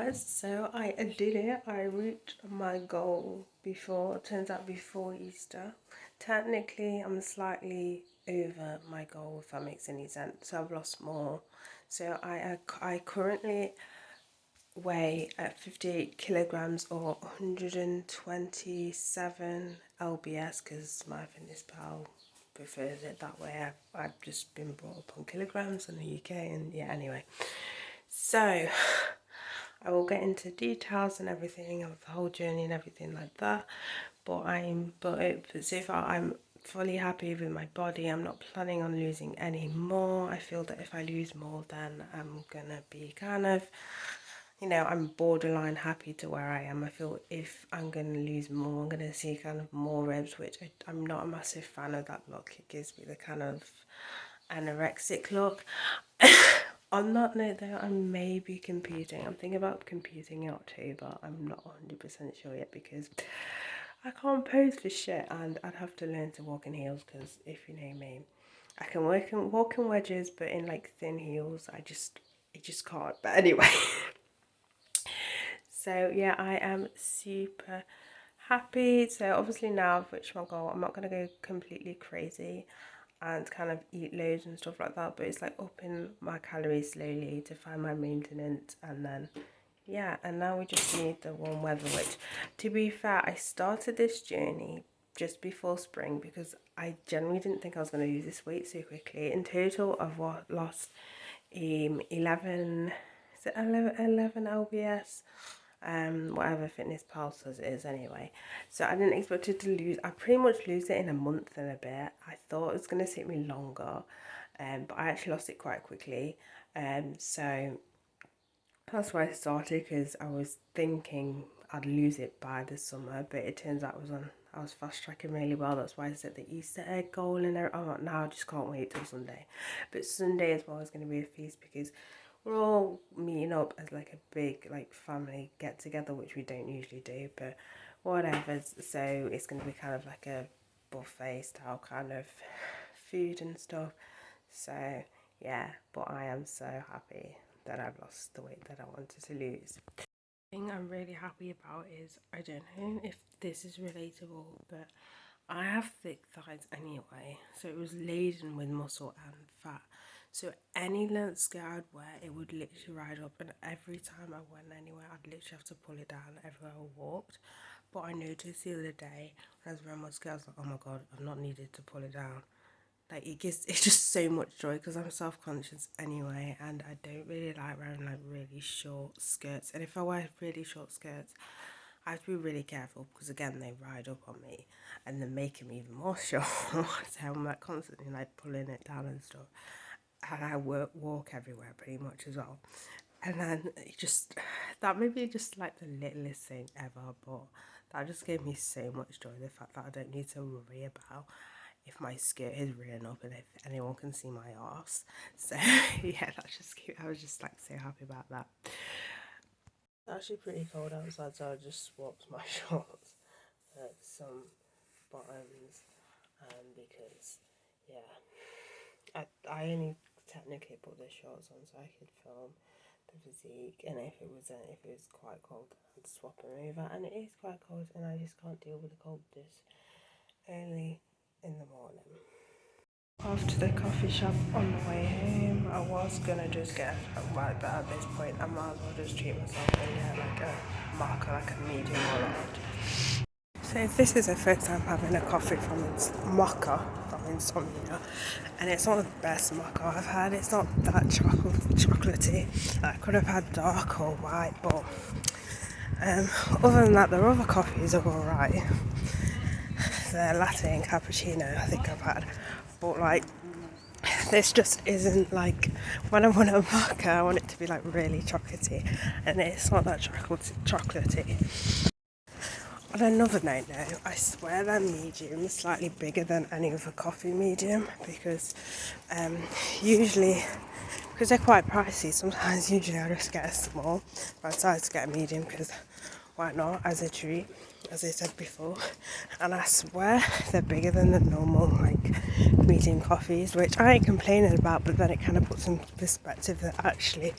guys, so I did it. I reached my goal turns out before Easter. Technically, I'm slightly over my goal, if that makes any sense. So I've lost more. So I currently weigh at 58 kilograms or 127 lbs because my fitness pal prefers it that way. I've just been brought up on kilograms in the UK, and yeah, anyway. So I will get into details and everything of the whole journey and everything like that. But so far I'm fully happy with my body. I'm not planning on losing any more. I feel that if I lose more, then I'm gonna be kind of, I'm borderline happy to where I am. I feel if I'm gonna lose more, I'm gonna see kind of more ribs, which I'm not a massive fan of that look. It gives me the kind of anorexic look. On that note though, I may be competing. I'm thinking about competing in October. I'm not 100% sure yet because I can't pose for shit, and I'd have to learn to walk in heels because if you know me, I can walk in wedges, but in like thin heels, I just can't. But anyway, so yeah, I am super happy. So obviously now I've reached my goal. I'm not gonna go completely crazy and kind of eat loads and stuff like that, but it's like upping my calories slowly to find my maintenance. And then yeah, and now we just need the warm weather, which to be fair, I started this journey just before spring because I genuinely didn't think I was going to lose this weight so quickly. In total I've lost 11 is it 11 lbs, whatever Fitness Pal says it is anyway. So I didn't expect it to lose. I pretty much lose it in a month and a bit. I thought it was going to take me longer, but I actually lost it quite quickly. So that's why I started, because I was thinking I'd lose it by the summer, but it turns out I was fast tracking really well. That's why I set the Easter egg goal and now I just can't wait till Sunday. But Sunday as well is going to be a feast because we're all meeting up as like a big like family get together, which we don't usually do, but whatever. So it's going to be kind of like a buffet style kind of food and stuff. So yeah, but I am so happy that I've lost the weight that I wanted to lose. The thing I'm really happy about is, I don't know if this is relatable, but I have thick thighs anyway, so it was laden with muscle and fat. So any length skirt I'd wear, it would literally ride up, and every time I went anywhere, I'd literally have to pull it down everywhere I walked. But I noticed the other day when I was wearing my skirt, I was like, oh my god, I've not needed to pull it down. Like it's just so much joy because I'm self-conscious anyway, and I don't really like wearing like really short skirts. And if I wear really short skirts, I have to be really careful because again they ride up on me and then making me even more short. So I'm like constantly like pulling it down and stuff. And I walk everywhere pretty much as well. And then it just, that may be just like the littlest thing ever, but that just gave me so much joy, the fact that I don't need to worry about if my skirt is written up and if anyone can see my arse. So yeah, that's just cute. I was just like so happy about that. It's actually pretty cold outside, so I just swapped my shorts for some bottoms, because yeah, I only technically put the shorts on so I could film the physique, and if it was quite cold, I'd swap them over. And it is quite cold, and I just can't deal with the cold this early in the morning. Off to the coffee shop on the way home. I was gonna just get a flat, but at this point I might as well just treat myself and get like a mocha, like a medium or large. So this is the first time having a coffee from mocha from Insomnia, and it's one of the best mocha I've had. It's not that chocolatey. I could have had dark or white, but other than that, the other coffees are alright. The latte and cappuccino I think I've had, but like this just isn't like, when I want a mocha I want it to be like really chocolatey, and it's not that chocolatey. On another note though, I swear their medium is slightly bigger than any other coffee medium because usually, because they're quite pricey, usually I just get a small, but I decided to get a medium because why not, as a treat. as I said before, and I swear they're bigger than the normal like medium coffees, which I ain't complaining about, but then it kind of puts into perspective that actually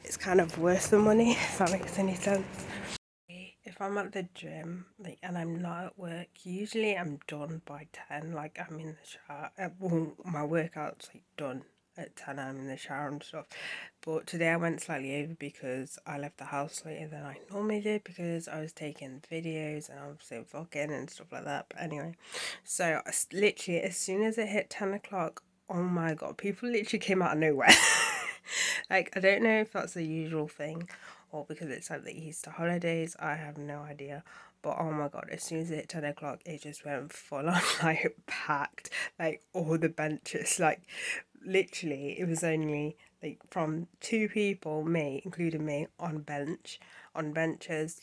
it's kind of worth the money, if that makes any sense. If I'm at the gym, like, and I'm not at work, usually I'm done by 10. Like, I'm in the shower. Well, my workout's like done at 10. I'm in the shower and stuff. But today I went slightly over because I left the house later than I normally did because I was taking videos and I was vlogging and stuff like that. But anyway, so literally as soon as it hit 10 o'clock, oh my god, people literally came out of nowhere. Like, I don't know if that's the usual thing or because it's like the Easter holidays, I have no idea. But oh my god, as soon as it hit 10 o'clock, it just went full on, like, packed. Like, all the benches, like, literally, it was only, like, from 2 people, me, including me, on benches,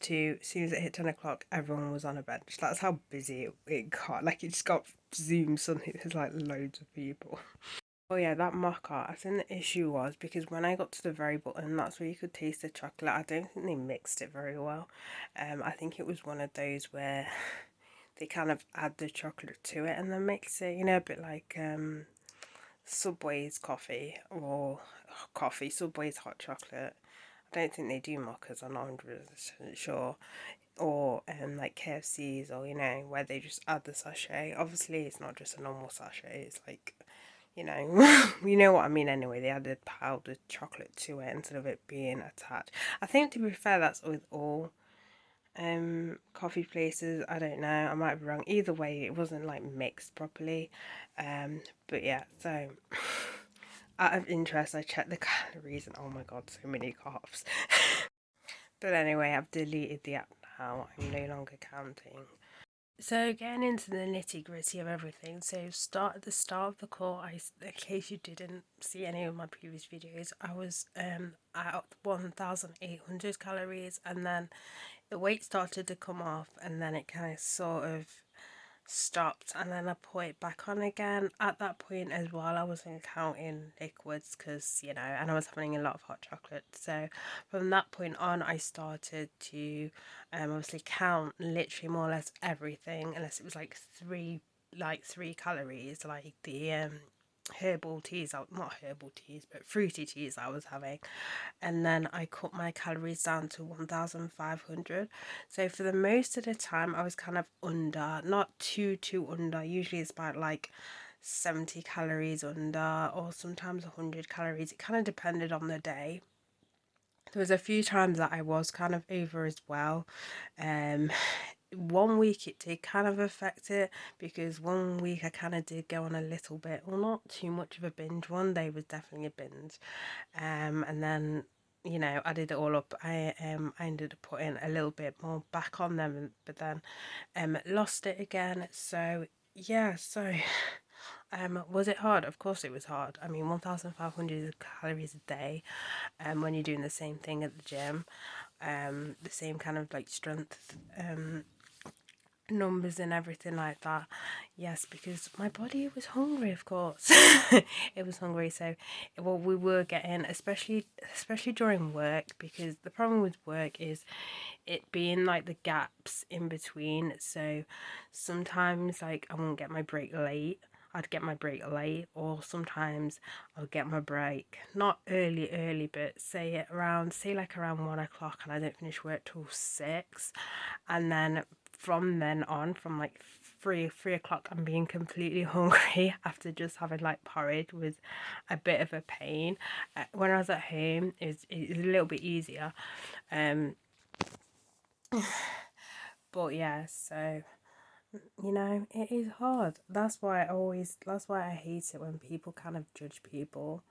to as soon as it hit 10 o'clock, everyone was on a bench. That's how busy it got. Like, it just got zoomed suddenly, there's, like, loads of people. Oh yeah, that mocha. I think the issue was because when I got to the very bottom, that's where you could taste the chocolate. I don't think they mixed it very well. I think it was one of those where they kind of add the chocolate to it and then mix it. You know, a bit like Subway's coffee or Subway's hot chocolate. I don't think they do mochas. I'm not 100% sure. Or like KFC's, or you know, where they just add the sachet. Obviously, it's not just a normal sachet. It's like, you know, you know what I mean anyway. They added powdered chocolate to it instead of it being attached. I think, to be fair, that's with all coffee places. I don't know, I might be wrong. Either way, it wasn't like mixed properly. But yeah, so out of interest, I checked the calories and oh my god, so many carbs. But anyway, I've deleted the app now. I'm no longer counting. So getting into the nitty gritty of everything. So at the start of the call, in case you didn't see any of my previous videos, I was at 1,800 calories, and then the weight started to come off, and then it kind of sort of stopped, and then I put it back on again. At that point as well, I wasn't counting liquids because, you know, and I was having a lot of hot chocolate. So from that point on, I started to obviously count literally more or less everything, unless it was like three calories, like the herbal teas, not herbal teas, but fruity teas I was having. And then I cut my calories down to 1,500. So for the most of the time, I was kind of under, not too under. Usually it's about like 70 calories under, or sometimes 100 calories. It kind of depended on the day. There was a few times that I was kind of over as well. One week it did kind of affect it, because one week I kind of did go on a little bit, well, not too much of a binge. One day was definitely a binge. And then, you know, I did it all up. I ended up putting a little bit more back on them, but then lost it again. So yeah, so was it hard? Of course it was hard. I mean, 1,500 calories a day, when you're doing the same thing at the gym, the same kind of like strength numbers and everything like that. Yes, because my body was hungry, of course. It was hungry. So what we were getting, especially during work, because the problem with work is it being like the gaps in between. So sometimes like I won't get my break late. I'd get my break late, or sometimes I'll get my break not early, but say like around 1 o'clock, and I don't finish work till 6. And then from then on, from like 3 o'clock, I'm being completely hungry after just having like porridge with a bit of a pain. When I was at home, it was a little bit easier. But yeah, so you know, it is hard. That's why I hate it when people kind of judge people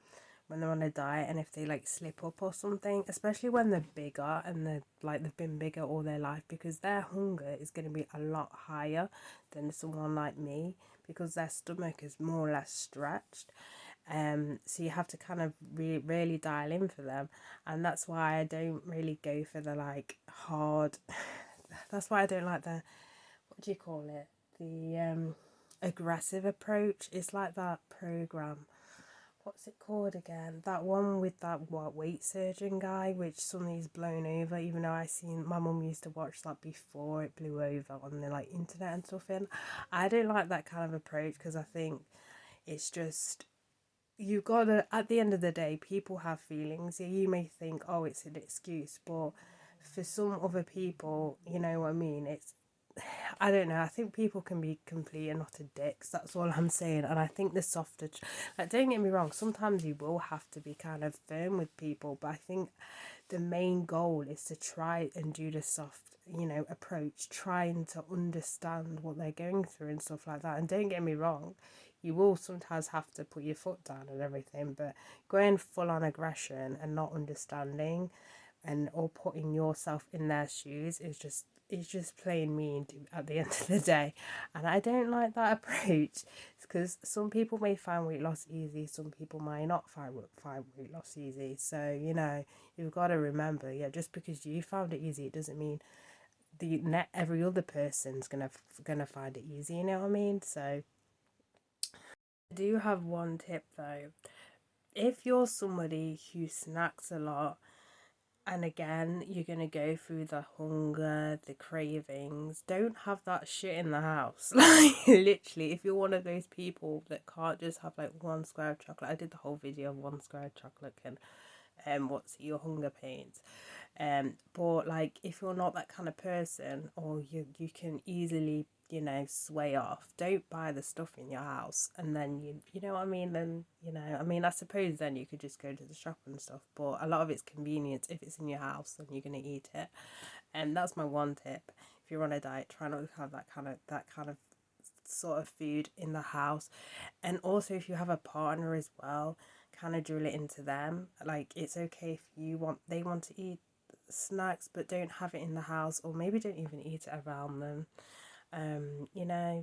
when they're on a diet, and if they like slip up or something, especially when they're bigger and they've been bigger all their life, because their hunger is going to be a lot higher than someone like me, because their stomach is more or less stretched. So you have to kind of really dial in for them, and that's why I don't really go for the like hard. That's why I don't like the, what do you call it, the aggressive approach. It's like that program what's it called again? That one with that weight surgeon guy, which suddenly is blown over. Even though I seen my mum used to watch that before it blew over on the like internet and stuff. In, I don't like that kind of approach because I think it's just you gotta. At the end of the day, people have feelings. Yeah, you may think, oh, it's an excuse, but for some other people, you know what I mean. I don't know. I think people can be complete and utter dicks. That's all I'm saying. And I think the softer, like, don't get me wrong. Sometimes you will have to be kind of firm with people, but I think the main goal is to try and do the soft, approach, trying to understand what they're going through and stuff like that. And don't get me wrong, you will sometimes have to put your foot down and everything, but going full on aggression and not understanding and or putting yourself in their shoes is just it's just plain mean at the end of the day. And I don't like that approach because some people may find weight loss easy, some people might not find weight loss easy. So you've got to remember, yeah, just because you found it easy, it doesn't mean every other person's gonna find it easy, you know what I mean? So I do have one tip though. If you're somebody who snacks a lot, and again, you're going to go through the hunger, the cravings. Don't have that shit in the house. Like, literally, if you're one of those people that can't just have like one square of chocolate. I did the whole video of one square of chocolate and what's your hunger pains. But like if you're not that kind of person, or you can easily sway off, don't buy the stuff in your house. And then you know what I mean, then I mean, I suppose then you could just go to the shop and stuff, but a lot of it's convenience. If it's in your house, then you're going to eat it. And that's my one tip. If you're on a diet, try not to have that kind of sort of food in the house. And also, if you have a partner as well, kind of drill it into them. Like, it's okay if they want to eat snacks, but don't have it in the house, or maybe don't even eat it around them.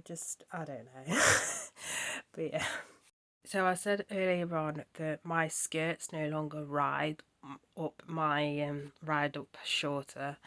Just, I don't know. But yeah. So I said earlier on that my skirts no longer ride up shorter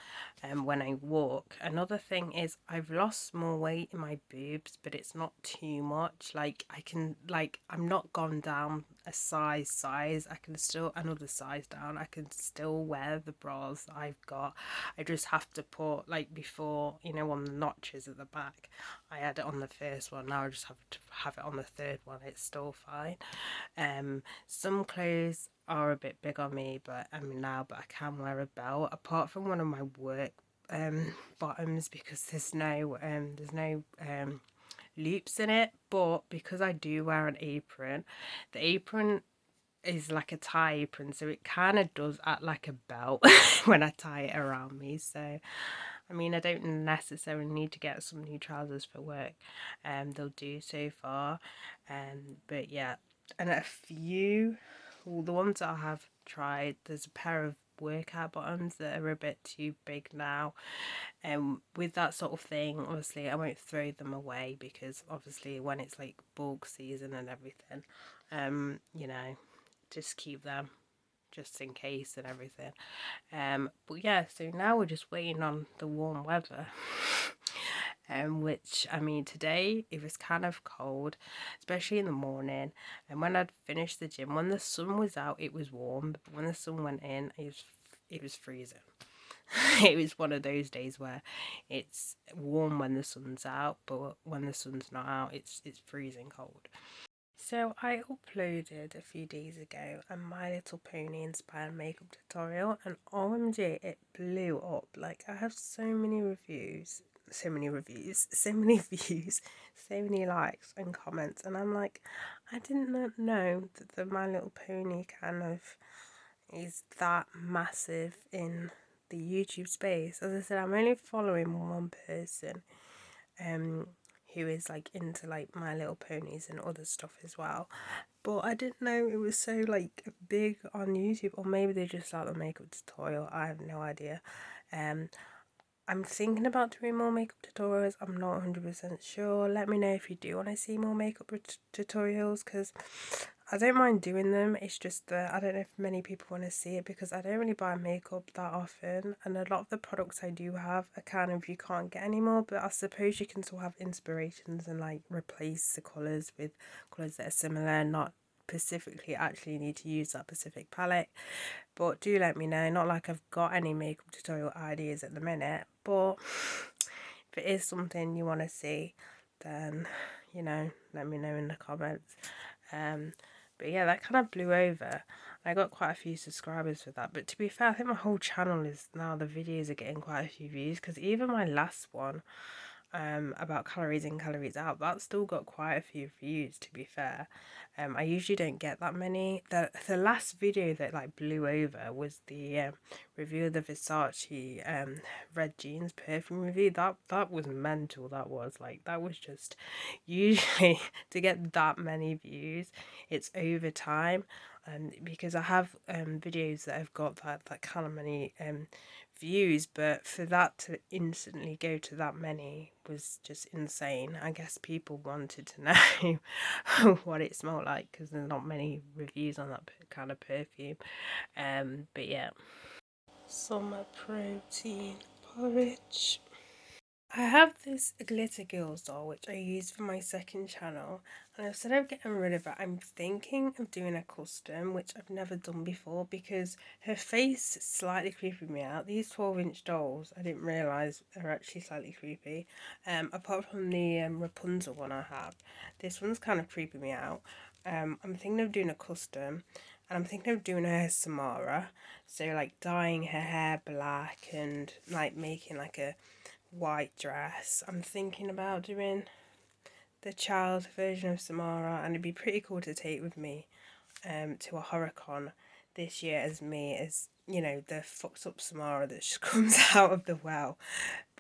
when I walk. Another thing is I've lost more weight in my boobs, but it's not too much. Like I'm not gone down a size. I can still another size down. I can still wear the bras I've got. I just have to put, like before, on the notches at the back. I had it on the first one. Now I just have to have it on the third one. It's still fine. Some clothes are a bit big on me, but I can wear a belt. Apart from one of my work bottoms, because there's no loops in it. But because I do wear an apron, the apron is like a tie apron, so it kind of does act like a belt when I tie it around me. So I don't necessarily need to get some new trousers for work. They'll do so far. But yeah, and the ones that I have tried, there's a pair of workout bottoms that are a bit too big now. And with that sort of thing, obviously I won't throw them away, because obviously when it's like bulk season and everything, just keep them just in case and everything. But yeah, so now we're just waiting on the warm weather. Which today it was kind of cold, especially in the morning. And when I'd finished the gym, when the sun was out, it was warm. But when the sun went in, it was freezing. It was one of those days where it's warm when the sun's out, but when the sun's not out, it's freezing cold. So I uploaded a few days ago a My Little Pony inspired makeup tutorial, and OMG, it blew up. Like, I have so many views, so many views, so many likes and comments, and I'm like, I did not know that the My Little Pony kind of is that massive in the YouTube space. As I said, I'm only following one person, who is like into like My Little Ponies and other stuff as well. But I didn't know it was so like big on YouTube, or maybe they just like the makeup tutorial. I have no idea. I'm thinking about doing more makeup tutorials. I'm not 100% sure. Let me know if you do want to see more makeup tutorials, because I don't mind doing them. It's just that I don't know if many people want to see it, because I don't really buy makeup that often, and a lot of the products I do have are kind of you can't get anymore. But I suppose you can still have inspirations and like replace the colours with colours that are similar, not specifically actually need to use that specific palette. But do let me know. Not like I've got any makeup tutorial ideas at the minute, but if it is something you want to see, then you know, let me know in the comments. But yeah, that kind of blew over. I got quite a few subscribers for that, but to be fair, I think my whole channel is now, the videos are getting quite a few views, because even my last one about calories in, calories out, that still got quite a few views, to be fair. I usually don't get that many. The last video that like blew over was the review of the Versace red jeans perfume review. That was mental. That was like, that was just, usually to get that many views, it's over time. Because I have videos that have got that kind of many views, but for that to instantly go to that many was just insane. I guess people wanted to know what it smelled like, because there's not many reviews on that kind of perfume. But yeah, summer protein porridge. I have this Glitter Girls doll which I use for my second channel, and instead of getting rid of it, I'm thinking of doing a custom, which I've never done before, because her face slightly creeped me out. These 12-inch dolls, I didn't realise are actually slightly creepy. Apart from the Rapunzel one I have, this one's kind of creeping me out. I'm thinking of doing a custom, and I'm thinking of doing her Samara, so like dyeing her hair black and like making like a white dress. I'm thinking about doing the child version of Samara, and it'd be pretty cool to take with me to a HorrorCon this year, as me, as you know, the fucked up Samara that just comes out of the well.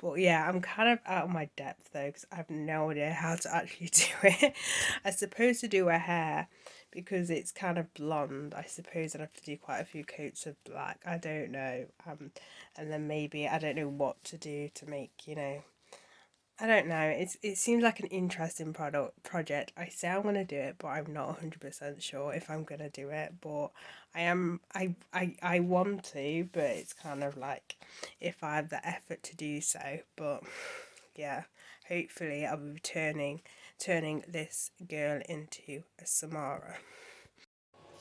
But yeah, I'm kind of out of my depth though, because I have no idea how to actually do it. I suppose to do her hair, because it's kind of blonde, I suppose I'd have to do quite a few coats of black. I don't know. And then maybe, I don't know what to do to make, you know, I don't know. It seems like an interesting project. I say I'm gonna do it, but I'm not 100% sure if I'm gonna do it. But I am. I want to, but it's kind of like if I have the effort to do so. But yeah, hopefully I'll be turning this girl into a Samara.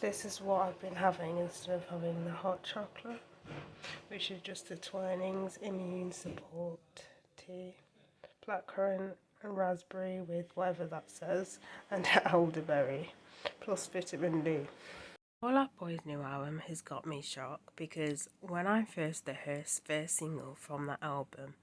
This is what I've been having instead of having the hot chocolate, which is just the Twinings Immune Support tea. Blackcurrant and raspberry with whatever that says, and elderberry, plus vitamin D. Fall Out Boy's new album has got me shocked, because when I first heard her first single from that album,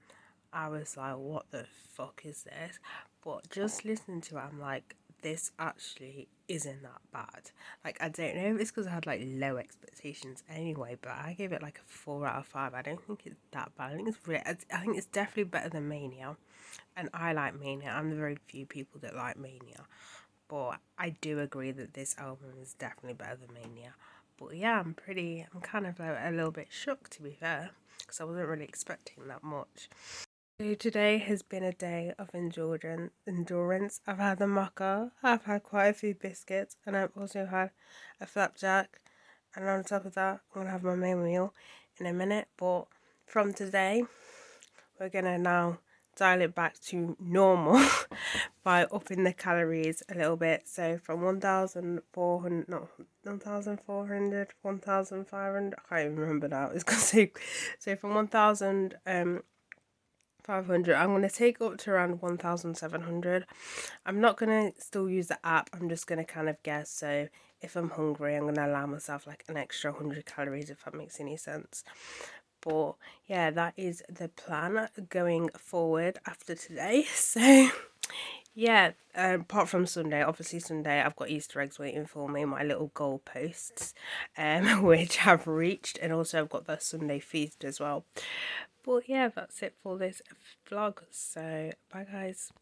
I was like, what the fuck is this? But just listening to it, I'm like, this actually isn't that bad. Like, I don't know if it's because I had like low expectations anyway, but I gave it like a 4 out of 5. I don't think it's that bad. I think I think it's definitely better than Mania, and I like Mania. I'm the very few people that like Mania, but I do agree that this album is definitely better than Mania. But yeah, I'm kind of a little bit shocked, to be fair, because I wasn't really expecting that much. So today has been a day of endurance. I've had the maca, I've had quite a few biscuits, and I've also had a flapjack. And on top of that, I'm gonna have my main meal in a minute. But from today, we're gonna now dial it back to normal by upping the calories a little bit. So from 1,400, not 1,400, 1,500, I can't even remember now. It's gonna say, so from 1,500, I'm going to take up to around 1,700. I'm not going to still use the app, I'm just going to kind of guess. So if I'm hungry, I'm going to allow myself like an extra 100 calories, if that makes any sense. But yeah, that is the plan going forward after today. So yeah, apart from Sunday, obviously Sunday I've got Easter eggs waiting for me, my little goalposts, which I've reached, and also I've got the Sunday feast as well. But yeah, that's it for this vlog. So bye guys.